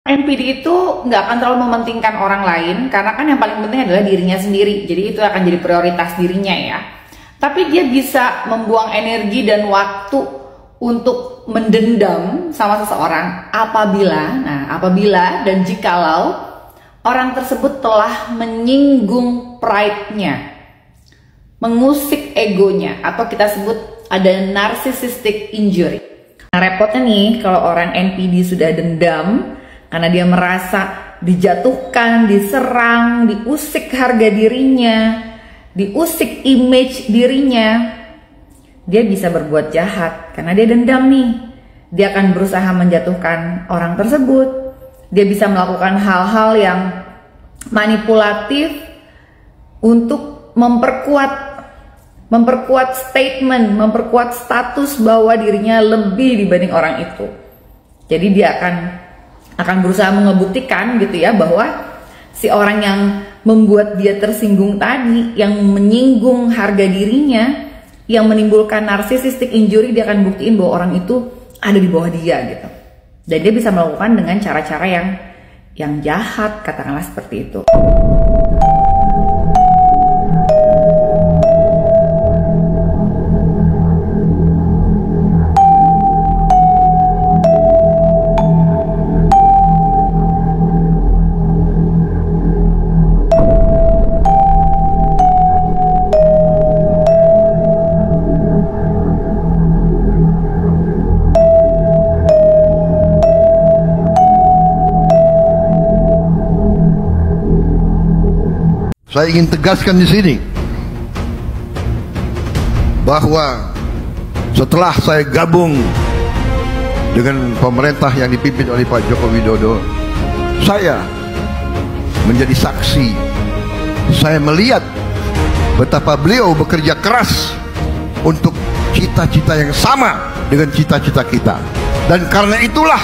NPD itu nggak akan terlalu mementingkan orang lain, karena kan yang paling penting adalah dirinya sendiri. Jadi itu akan jadi prioritas dirinya ya. Tapi dia bisa membuang energi dan waktu untuk mendendam sama seseorang apabila dan jikalau orang tersebut telah menyinggung pride-nya, mengusik egonya, atau kita sebut ada narcissistic injury. Nah, repotnya nih kalau orang NPD sudah dendam karena dia merasa dijatuhkan, diserang, diusik harga dirinya, diusik image dirinya, dia bisa berbuat jahat karena dia dendam nih. Dia akan berusaha menjatuhkan orang tersebut. Dia bisa melakukan hal-hal yang manipulatif untuk memperkuat statement, memperkuat status bahwa dirinya lebih dibanding orang itu. Jadi dia akan berusaha mengebuktikan gitu ya, bahwa si orang yang membuat dia tersinggung tadi, yang menyinggung harga dirinya, yang menimbulkan narcissistic injury, dia akan buktiin bahwa orang itu ada di bawah dia gitu. Dan dia bisa melakukan dengan cara-cara yang jahat, katakanlah seperti itu. Saya ingin tegaskan di sini bahwa setelah saya gabung dengan pemerintah yang dipimpin oleh Pak Joko Widodo, saya menjadi saksi. Saya melihat betapa beliau bekerja keras untuk cita-cita yang sama dengan cita-cita kita. Dan karena itulah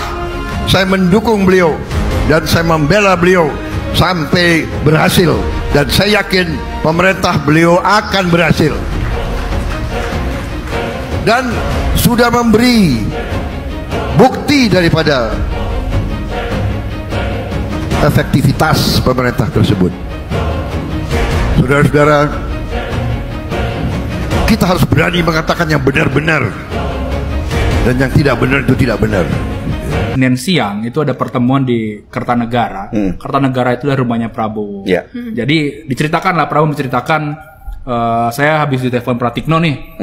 saya mendukung beliau dan saya membela beliau sampai berhasil. Dan saya yakin pemerintah beliau akan berhasil. Dan sudah memberi bukti daripada efektivitas pemerintah tersebut. Saudara-saudara, kita harus berani mengatakan yang benar-benar, dan yang tidak benar itu tidak benar. Senin siang itu ada pertemuan di Kertanegara. Kertanegara itu adalah rumahnya Prabowo. Jadi diceritakan lah, Prabowo menceritakan, saya habis ditelepon Pratikno nih,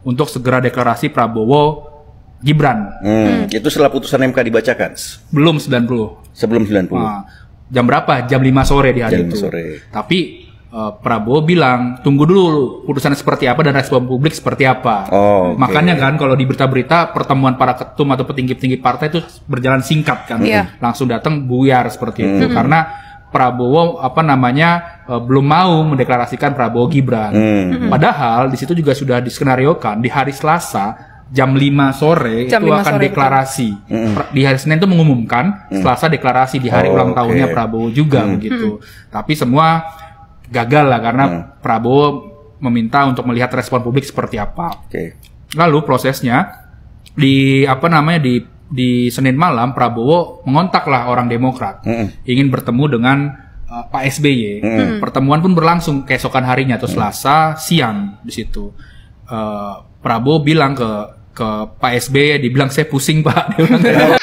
untuk segera deklarasi Prabowo Gibran. Itu setelah putusan MK dibacakan? Belum 90. Sebelum 90. Jam berapa? Jam 5 sore di hari itu. Tapi Prabowo bilang, tunggu dulu putusannya seperti apa dan respon publik seperti apa. Makanya kan kalau di berita-berita pertemuan para ketum atau petinggi-petinggi partai itu berjalan singkat kan. Langsung datang buyar seperti itu. Karena Prabowo belum mau mendeklarasikan Prabowo Gibran. Padahal di situ juga sudah diskenariokan di hari Selasa jam 5 sore itu akan deklarasi. Di hari Senin itu mengumumkan, Selasa deklarasi di hari ulang tahunnya Prabowo juga begitu. Tapi semua gagal lah karena Prabowo meminta untuk melihat respon publik seperti apa. Lalu prosesnya di Senin malam Prabowo mengontaklah orang Demokrat, ingin bertemu dengan Pak SBY. Pertemuan pun berlangsung keesokan harinya atau Selasa siang di situ. Prabowo bilang ke Pak SBY, dibilang saya pusing Pak. Dia bilang,